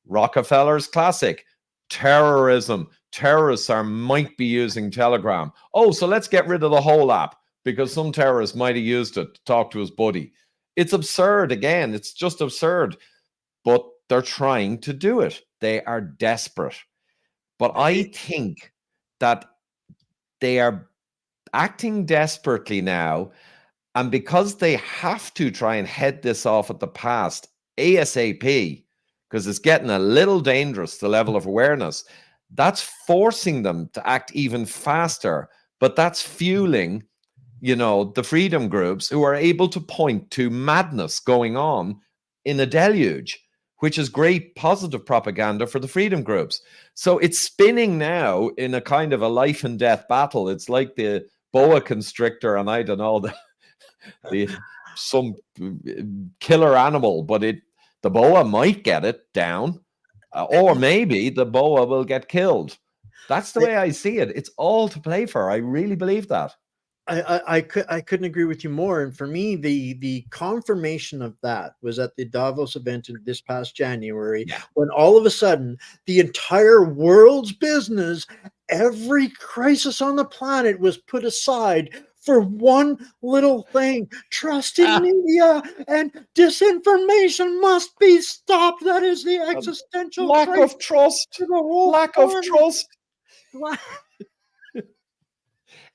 Rockefeller's classic terrorism. Terrorists might be using Telegram. Oh, so let's get rid of the whole app because some terrorist might have used it to talk to his buddy. It's absurd. Again, it's just absurd. But they're trying to do it. They are desperate. But I think that they are acting desperately now. And because they have to try and head this off at the past ASAP, because it's getting a little dangerous, the level of awareness, that's forcing them to act even faster. But that's fueling, the freedom groups who are able to point to madness going on in a deluge, which is great positive propaganda for the freedom groups. So it's spinning now in a kind of a life and death battle. It's like the boa constrictor, and I don't know, some killer animal, but the boa might get it down, or maybe the boa will get killed. That's the way I see it. It's all to play for. I really believe that.
I couldn't agree with you more. And for me, the confirmation of that was at the Davos event in this past January,
Yeah.
when all of a sudden the entire world's business, every crisis on the planet was put aside for one little thing. Trust in media and disinformation must be stopped. That is the existential
Lack
crisis
of trust.
for the whole
Lack of
planet.
trust.
That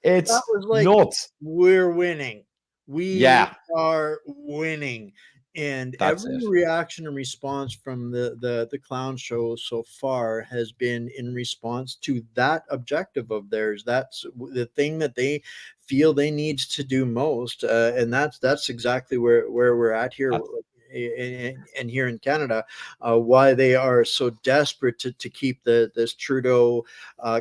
It's
was like,
nuts.
we're winning. We
Yeah,
are winning. And
that's
every
it.
reaction and response from the clown show so far has been in response to that objective of theirs. That's the thing that they feel they need to do most, and that's exactly where we're at here.
That's,
And here in Canada, why they are so desperate to keep this Trudeau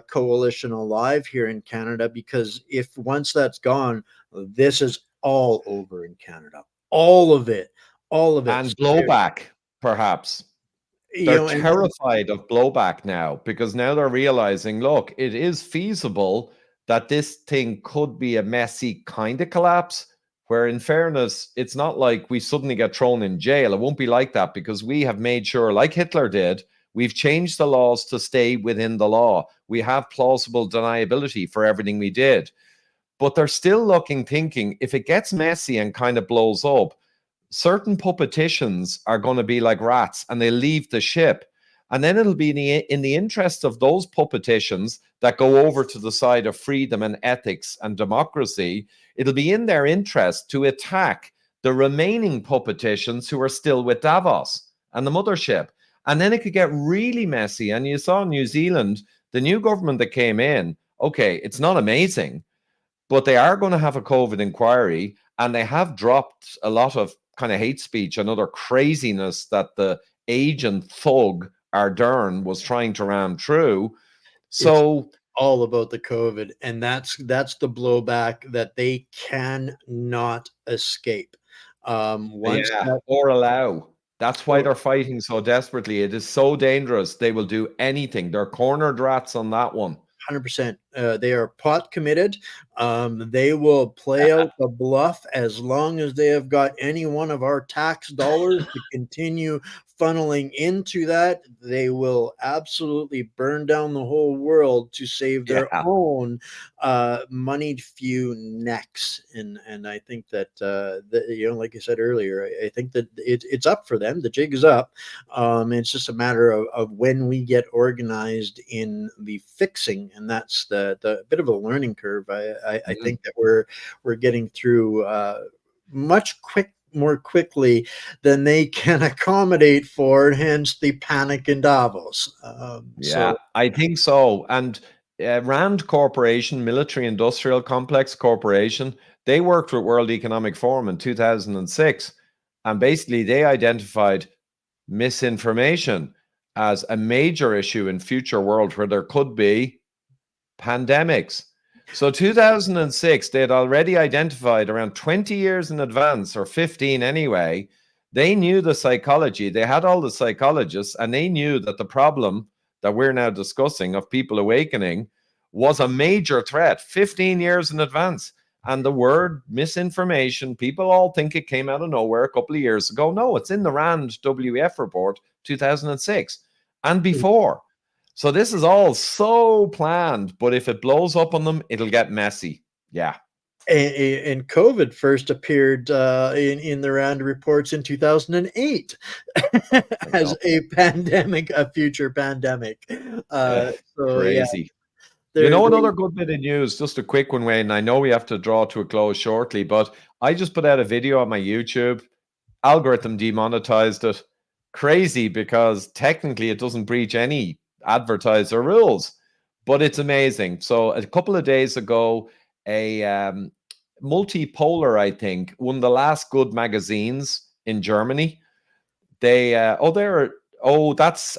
coalition alive here in Canada, because if once that's gone, this is all over in Canada. All of it, all of it.
and blowback, perhaps.
You
They're
know, and
terrified of blowback now because now they're realizing, look, it is feasible that this thing could be a messy kind of collapse. Where, in fairness, it's not like we suddenly get thrown in jail. It won't be like that because we have made sure, like Hitler did, we've changed the laws to stay within the law. We have plausible deniability for everything we did. But they're still looking, thinking, if it gets messy and kind of blows up, certain puppeticians are going to be like rats and they leave the ship. And then it'll be in the interest of those puppeticians that go over to the side of freedom and ethics and democracy. It'll be in their interest to attack the remaining puppeticians who are still with Davos and the mothership. And then it could get really messy. And you saw in New Zealand, the new government that came in, okay, it's not amazing, but they are going to have a COVID inquiry, and they have dropped a lot of kind of hate speech and other craziness that the agent thug Ardern was trying to ram through.
it's
So
all about the COVID, and that's the blowback that they cannot escape. Once
yeah,
that
or allow. That's why
or
they're fighting so desperately. It is so dangerous. They will do anything. They're cornered rats on that one.
100%. They are pot committed. They will play out the bluff as long as they have got any one of our tax dollars to continue funneling into that. They will absolutely burn down the whole world to save their
Yeah.
own moneyed few necks. And I think that, like I said earlier, I think that it's up for them. The jig is up. It's just a matter of when we get organized in the fixing, and that's the bit of a learning curve. I think that we're getting through more quickly than they can accommodate for, hence the panic in Davos.
Yeah, I think so. And Rand Corporation, Military Industrial Complex Corporation, they worked with World Economic Forum in 2006. And basically, they identified misinformation as a major issue in future world where there could be pandemics. So 2006, they had already identified around 20 years in advance, or 15 anyway. They knew the psychology. They had all the psychologists, and they knew that the problem that we're now discussing of people awakening was a major threat 15 years in advance. And the word misinformation, people all think it came out of nowhere a couple of years ago. No, it's in the RAND WF report 2006 and before. So this is all so planned, but if it blows up on them, it'll get messy. Yeah.
And COVID first appeared in the round of reports in 2008 as a pandemic, a future pandemic. So yeah,
Crazy. You
they're
know,
they
another good bit of news, just a quick one, Wayne. I know we have to draw to a close shortly, but I just put out a video on my YouTube. Algorithm demonetized it. Crazy, because technically it doesn't breach any advertiser rules, but it's amazing. So a couple of days ago, a Multipolar, I think, one of the last good magazines in Germany. That's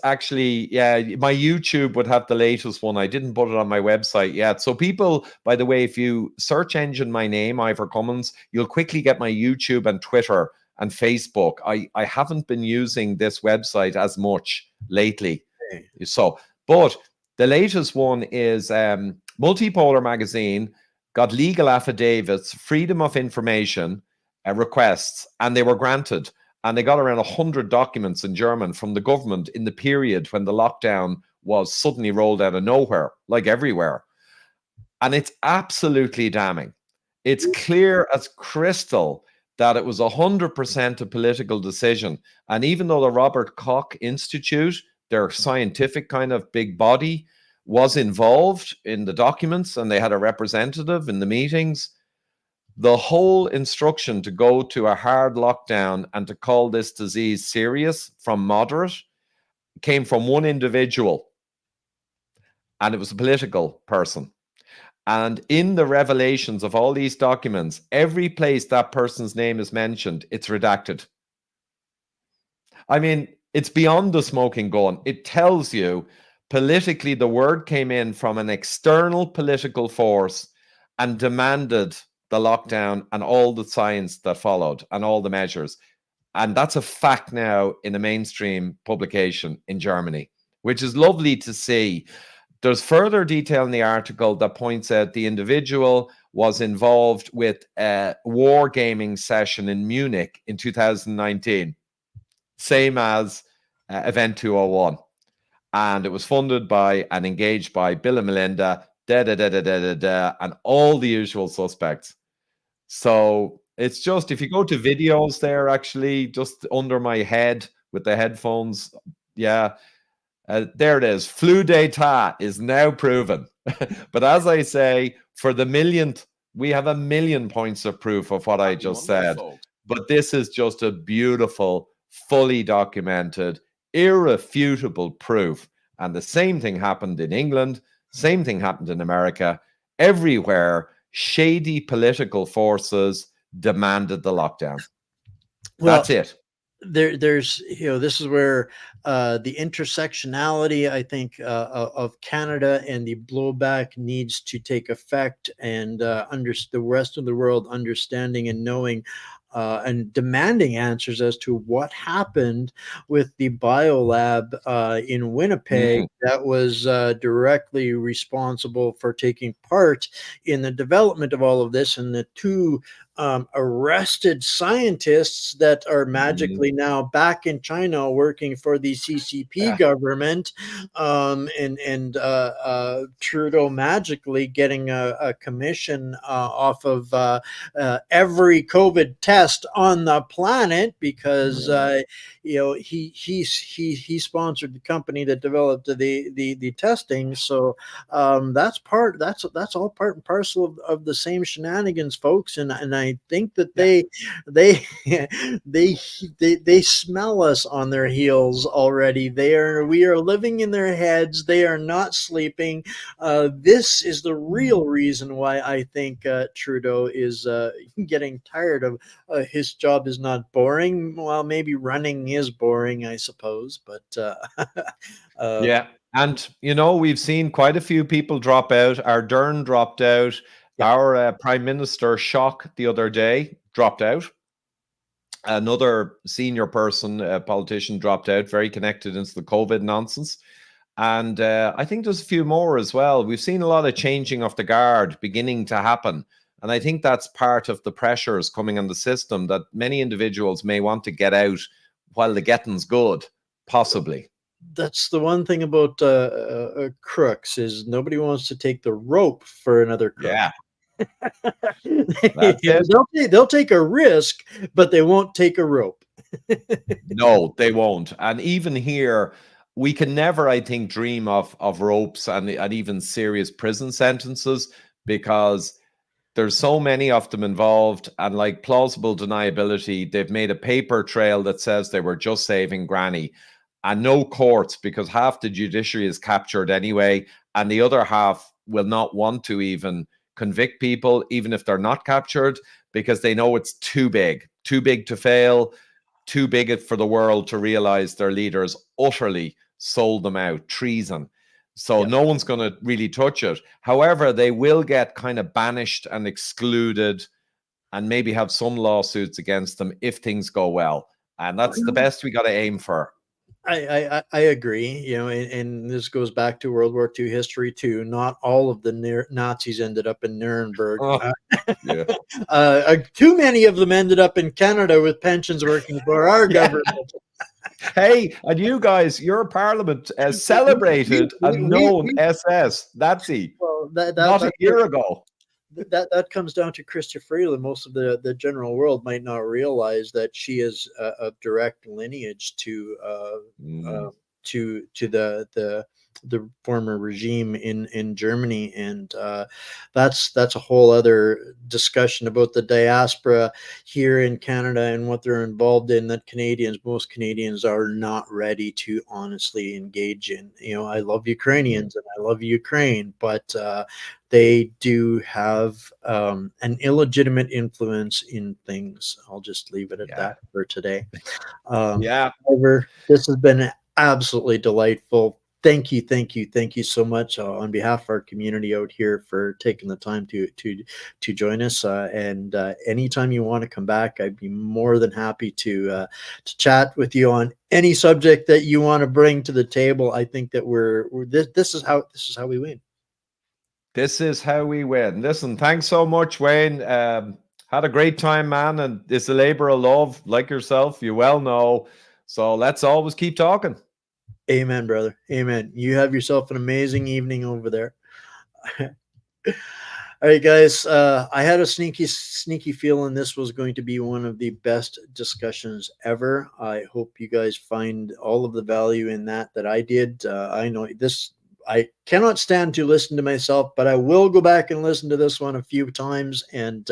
actually, yeah, my YouTube would have the latest one. I didn't put it on my website yet. So people, by the way, if you search engine my name, Ivor Cummins, you'll quickly get my YouTube and Twitter and Facebook. I haven't been using this website as much lately. So, but the latest one is Multipolar Magazine. got legal affidavits, freedom of information requests, and they were granted. And they got around 100 documents in German from the government in the period when the lockdown was suddenly rolled out of nowhere, like everywhere. And it's absolutely damning. It's clear as crystal that it was 100% a political decision. And even though the Robert Koch Institute, their scientific kind of big body, was involved in the documents and they had a representative in the meetings, the whole instruction to go to a hard lockdown and to call this disease serious from moderate came from one individual, and it was a political person. And in the revelations of all these documents, every place that person's name is mentioned, it's redacted. I mean, it's beyond the smoking gun. It tells you politically the word came in from an external political force and demanded the lockdown and all the science that followed and all the measures. And that's a fact now in a mainstream publication in Germany, which is lovely to see. There's further detail in the article that points out the individual was involved with a wargaming session in Munich in 2019, same as Event 201. And it was funded by and engaged by Bill and Melinda, and all the usual suspects. So it's just, if you go to videos there, actually, just under my head with the headphones, yeah, there it is. Flu d'etat is now proven. But as I say, for the millionth, we have a million points of proof of what I just said. But this is just a beautiful, fully documented, irrefutable proof. And the same thing happened in England, same thing happened in America. Everywhere, shady political forces demanded the lockdown.
Well,
that's it.
There's, this is where the intersectionality, I think, of Canada and the blowback needs to take effect, and the rest of the world understanding and knowing and demanding answers as to what happened with the biolab in Winnipeg that was directly responsible for taking part in the development of all of this, and the two arrested scientists that are magically now back in China working for the CCP government, and Trudeau magically getting a commission off of every COVID test on the planet because he sponsored the company that developed the testing. So that's all part and parcel of the same shenanigans, folks. And I think that they smell us on their heels already. We are living in their heads. They are not sleeping. This is the real reason why I think Trudeau is getting tired of his job is not boring. Well, maybe running is boring, I suppose, but
yeah. And, we've seen quite a few people drop out. Ardern dropped out. Our Prime Minister, Shock, the other day, dropped out. Another senior person, a politician, dropped out, very connected into the COVID nonsense. And I think there's a few more as well. We've seen a lot of changing of the guard beginning to happen. And I think that's part of the pressures coming on the system, that many individuals may want to get out while the getting's good, possibly.
That's the one thing about crooks, is nobody wants to take the rope for another crook.
Yeah. That's it.
They'll take a risk, but they won't take a rope.
No, they won't. And even here, we can never, I think, dream of ropes and even serious prison sentences, because there's so many of them involved, and like plausible deniability, they've made a paper trail that says they were just saving granny, and no courts, because half the judiciary is captured anyway, and the other half will not want to even convict people, even if they're not captured, because they know it's too big to fail, too big for the world to realize their leaders utterly sold them out, treason. So no one's going to really touch it. However, they will get kind of banished and excluded, and maybe have some lawsuits against them if things go well. And that's the best we got to aim for.
I agree, you know, and this goes back to World War II history too. Not all of the Nazis ended up in Nuremberg.
Oh, yeah.
Too many of them ended up in Canada with pensions working for our
Yeah.
government.
Hey, and you guys, your parliament celebrated a known SS Nazi
Well,
not a year ago.
that comes down to Christopher Freeland. Most of the general world might not realize that she is a direct lineage
Mm,
to the former regime in Germany, and that's a whole other discussion about the diaspora here in Canada and what they're involved in. That most Canadians are not ready to honestly engage in. You know, I love
mm,
Ukrainians and I love Ukraine, but they do have an illegitimate influence in things. I'll just leave it at
yeah.
that for today.
Yeah.
However, this has been absolutely delightful. Thank you so much on behalf of our community out here for taking the time to join us. And anytime you want to come back, I'd be more than happy to chat with you on any subject that you want to bring to the table. I think that we're this is how we win.
This is how we win. Listen, thanks so much, Wayne. Had a great time, man. And it's a labor of love, like yourself, you well know. So let's always keep talking.
Amen, brother. Amen. You have yourself an amazing evening over there. All right, guys. I had a sneaky feeling this was going to be one of the best discussions ever. I hope you guys find all of the value in that I did. I know this. I cannot stand to listen to myself, but I will go back and listen to this one a few times and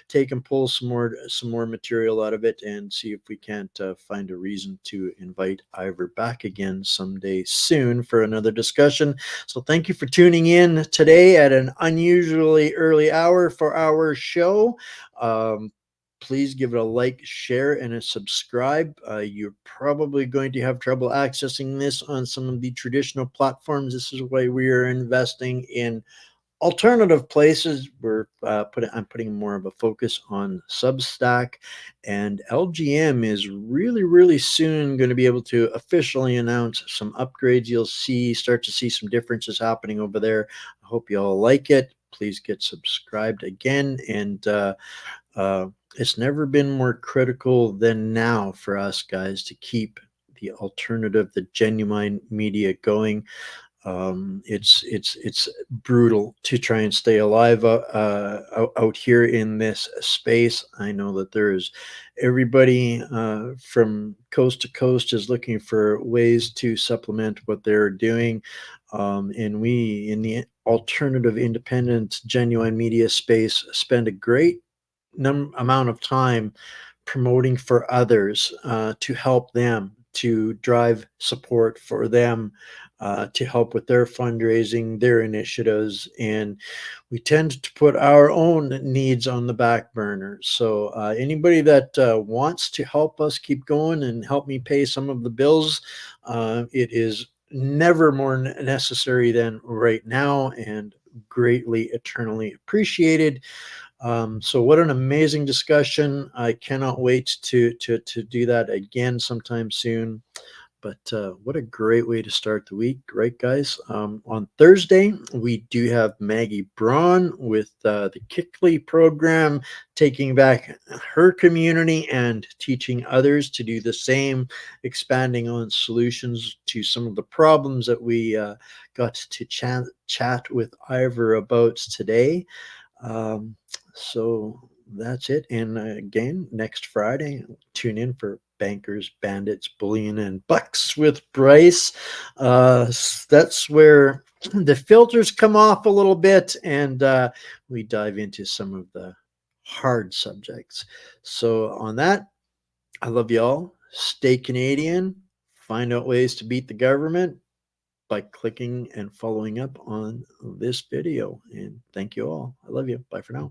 take and pull some more material out of it and see if we can't find a reason to invite Ivor back again someday soon for another discussion. So thank you for tuning in today at an unusually early hour for our show. Please give it a like, share, and a subscribe. You're probably going to have trouble accessing this on some of the traditional platforms. This is why we are investing in alternative places. I'm putting more of a focus on Substack, and LGM is really soon going to be able to officially announce some upgrades. You'll start to see some differences happening over there. I hope you all like it. Please get subscribed again, and it's never been more critical than now for us guys to keep the alternative, the genuine media going. It's brutal to try and stay alive out here in this space. I know that there is everybody from coast to coast is looking for ways to supplement what they're doing, and we in the alternative, independent, genuine media space spend a great amount of time promoting for others to help them, to drive support for them, to help with their fundraising, their initiatives. And we tend to put our own needs on the back burner. So anybody that wants to help us keep going and help me pay some of the bills, it is never more necessary than right now, and greatly eternally appreciated. So what an amazing discussion. I cannot wait to do that again sometime soon. But what a great way to start the week, right, guys? On Thursday, we do have Maggie Braun with the Kickley program, taking back her community and teaching others to do the same, expanding on solutions to some of the problems that we got to chat with Ivor about today. Um, so that's it. And again, next Friday, tune in for Bankers, Bandits, Bullion, and Bucks with Bryce. That's where the filters come off a little bit, and we dive into some of the hard subjects. So on that, I love you all. Stay Canadian. Find out ways to beat the government by clicking and following up on this video. And thank you all. I love you. Bye for now.